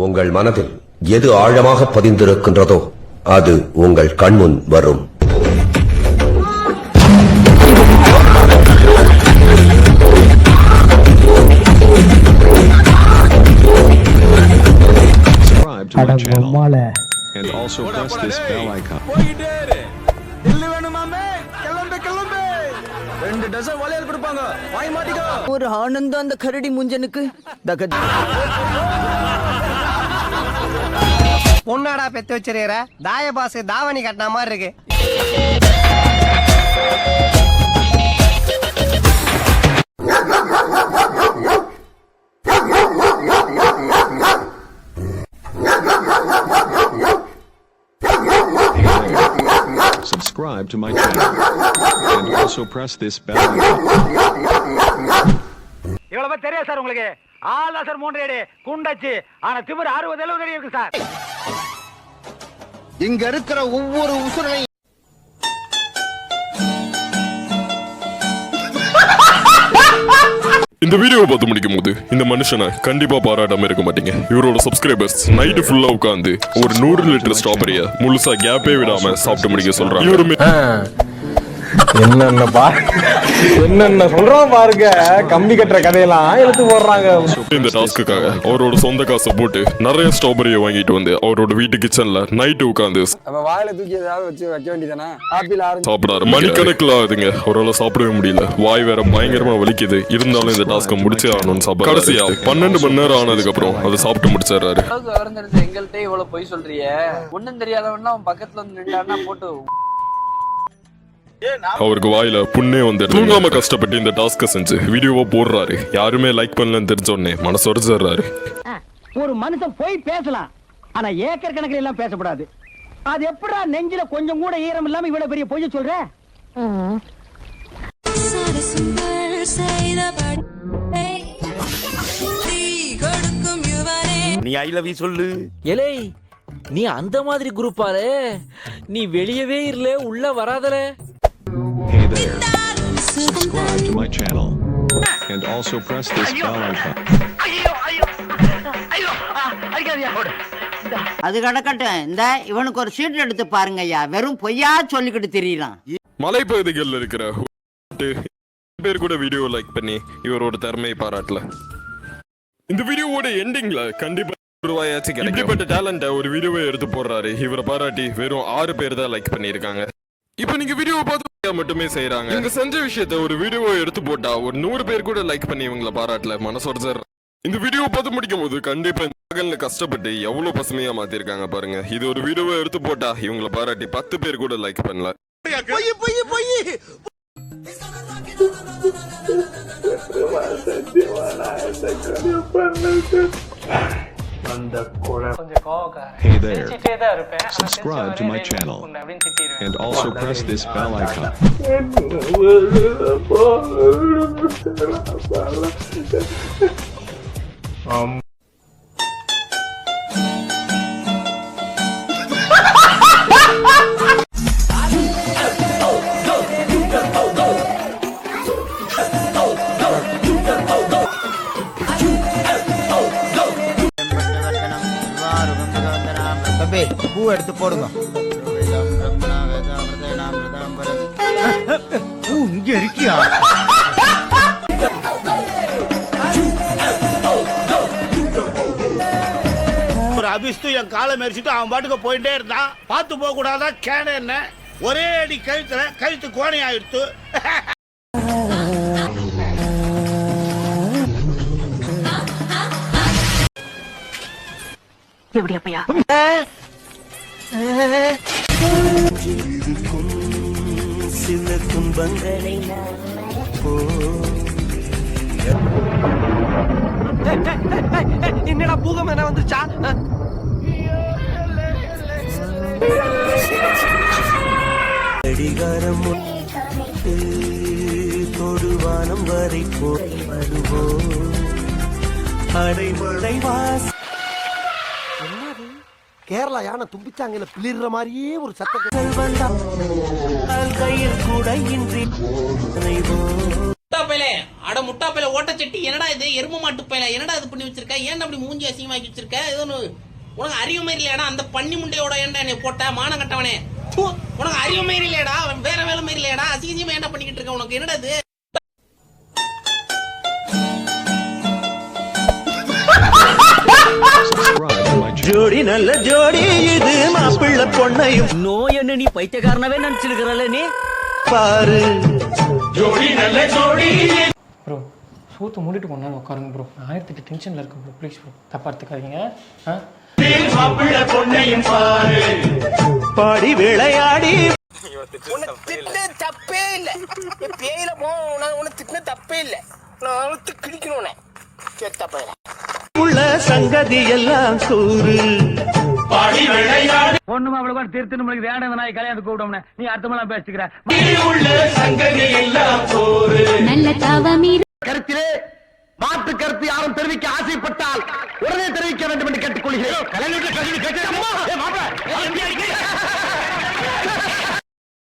உங்கள் மனதில் எது ஆழமாக பதிந்திருக்கின்றதோ அது உங்கள் கண்முன் வரும். Subscribe to my channel and also press this bell icon. ஒரு ஆனந்தம் அந்த கரடி முஞ்சனுக்கு. பொண்ணாடா பெத்து வச்சிருக்கிற தாய பாசு தாவணி கட்டின மாதிரி இருக்கு. Subscribe to my channel and also press this bell icon. இவ்வளவு தெரியாது சார் உங்களுக்கு. ஆளா சார் 3 அடி குண்டாச்சு. ஆனா திமிர் 60-70 அடி இருக்கு சார். இங்க இருக்கிற ஒவ்வொரு உசுரையும் இந்த வீடியோவை பார்த்து முடிக்கும் போது இந்த மனுஷனை கண்டிப்பா பாராட்டாம இருக்க மாட்டீங்க. இவரோட சப்ஸ்கிரைபர்ஸ் நைட்டு ஃபுல்லா உட்காந்து ஒரு 100 லிட்டர் ஸ்ட்ராபெரிய முழுசா கேப்பே விடாம சாப்பிட்டு முடிக்க சொல்றாங்க. இவருமே என்னென்ன சொல்றான் பாருங்க. கம்பி கட்டுற கதையெல்லாம் எடுத்து போடுறாங்க. இந்த டாஸ்க்குக்காக அவரோட சொந்த காசை போட்டு நிறைய ஸ்ட்ராபெரியை வாங்கிட்டு வந்து அவரோட வீட்டு கிச்சன்ல நைட்டு உட்காந்து வாயில தூக்கி ஏதாவது வச்சு வைக்க வேண்டியதானே. ஆப்பிள் ஆரஞ்சு சாப்பிடாரு. மணிக்கணக்கில் ஆகுதுங்க. அவரால் சாப்பிடவே முடியல. வாய் வேற பயங்கரமா வலிக்குது. இருந்தாலும் இந்த டாஸ்க்கை முடிச்சே ஆகணும்னு சாப்பிட கடைசியா 12 மணி நேரம் ஆனதுக்கு அப்புறம் அதை சாப்பிட்டு முடிச்சிடறாரு. எங்கள்கிட்ட இவ்வளவு பொய் சொல்றிய. ஒண்ணும் தெரியாதவன்னா அவன் பக்கத்துல வந்து நின்றான்னா போட்டு அவருக்கு வாயில புண்ணே வந்து தூங்காம கஷ்டப்பட்டு இந்த டாஸ்க செஞ்சு வீடியோவா போடுறாரு. யாருமே லைக் பண்ணலன்னு தெரிஞ்ச உடனே மனசு உடைச்சிடுறாரு. ஒரு மனுஷன் போய் பேசலாம், ஆனா ஏக்கர் கணக்கில் எல்லாம் பேசக்கூடாது. அது எப்படா நெஞ்சில கொஞ்சம் கூட ஈரம் இல்லாம இவ்வளவு பெரிய பொய்ய சொல்ற? நீ ஐ லவ் யூ சொல்லு. எலே நீ அந்த மாதிரி குரூப்பாலே. நீ வெளியவே இல்ல உள்ள வராதல. Hey there. Subscribe to my channel and also press this bell icon. அது கடக்கட்டும். இந்த இவனுக்கு ஒரு சீட் எடுத்து பாருங்க ஐயா. வெறும் பொய்யா சொல்லிக்கிட்டு தெரியலாம். மலைப்பகுதிகளில் இருக்கிற பேர் கூட வீடியோ லைக் பண்ணி இவரோட திறமையை பாராட்டல. இந்த வீடியோவோட எண்டிங்ல கண்டிப்பா ரூபாயாச்சும் இப்படிப்பட்ட டேலண்ட ஒரு வீடியோவை எடுத்து போடுறாரு. இவரை பாராட்டி வெறும் 6 பேர் தான் லைக் பண்ணிருக்காங்க. இப்ப நீங்க வீடியோவை பார்த்து மட்டுமே செய்யறாங்க. இவங்க செஞ்ச விஷயத்த ஒரு வீடியோவை எடுத்து போட்டா ஒரு 100 பேர் கூட லைக் பண்ணி இவங்களை பாராட்டல. மனசோட சார் இந்த வீடியோவை பார்த்து முடிக்கும் போது கண்டிப்பா மகன்ல கஷ்டப்பட்டு எவ்வளவு பசுமையா மாத்திருக்காங்க பாருங்க. இது ஒரு வீடியோவை எடுத்து போட்டா இவங்களை பாராட்டி 10 பேர் கூட லைக் பண்ணல. Hey there. Subscribe to my channel and also press this bell icon. பூ எடுத்து போடுங்க. பூ இங்க இருக்கியா? ஒரு அபிஸ்து என் காலை மெரிச்சிட்டு அவன் பாட்டுக்கு போயிட்டே இருந்தான். பார்த்து போக கூடாதா கேன என்ன ஒரே அடி கழுத்து கோணி ஆயிடுத்து. எப்படியா சில துன்பங்களை என்னடா பூகம் என்ன வந்துச்சா? அடிகாரம் தொடுவானம் வரை போய் வருவோம். அடைமழை வாச கேரளா யானை தும்பிச்சாங்கல பிளிர்ற மாதிரியே ஒரு சத்தம். கையில் கூட இன்றி முட்டாப்பையில அட முட்டாப்பையில ஓட்டச்சட்டி என்னடா இது எரும மாட்டு பையில என்னடா இது பண்ணி வச்சிருக்க ஏன் அப்படி மூஞ்சி அசிங்கமாக்கி வச்சிருக்க ஏதோ உனக்கு அறிவு மாதிரி இல்லையாடா அந்த பண்ணி முண்டையோட ஏன்டா நீ போட்ட மானம் கட்டவனே உனக்கு அறிவு மாதிரி இல்லையாடா வேற வேலை மாதிரி இல்லையாடா அசிங்கமா என்ன பண்ணிக்கிட்டு இருக்க உனக்கு என்னடா இது Subscribe to my channel. ஜோடி நல்ல ஜோடி இது மாப்பிள்ள பொண்ணையும் நோய் என்ன நீ பைத்தியக்காரனவே நினைச்சிருக்கிறல்ல நீ பாரு ப்ரோ சூத்து மூடிட்டு கொண்டு வந்து உட்காருங்க ப்ரோ 1008 டென்ஷன்ல இருக்கேன் ப்ரோ ப்ளீஸ் ப்ரோ தப்பா எடுத்துக்காதீங்க பாடி விளையாடி தப்பே இல்ல பேயில போ உனக்கு திட்டின தப்பே இல்ல நான் கிழிக்கணும் கேட்டப்ப உள்ள சங்கதி எல்லாம் கூறு பாடி விளையாடி ஒண்ணுமா அவ்வளவு திருத்து நம்மளுக்கு வேண்டாம் நாய் கல்யாணத்துக்கு கூப்பிடோம்னே நீ அர்த்தமெல்லாம் பேசிக்கிற உள்ள சங்கதி எல்லாம் கூறு நல்ல தவமீர் கருத்திலே மாற்று கருத்து யாரும் தெரிவிக்க ஆசைப்பட்டால் உடனே தெரிவிக்க வேண்டும் என்று கேட்டுக்கொள்கிறேன்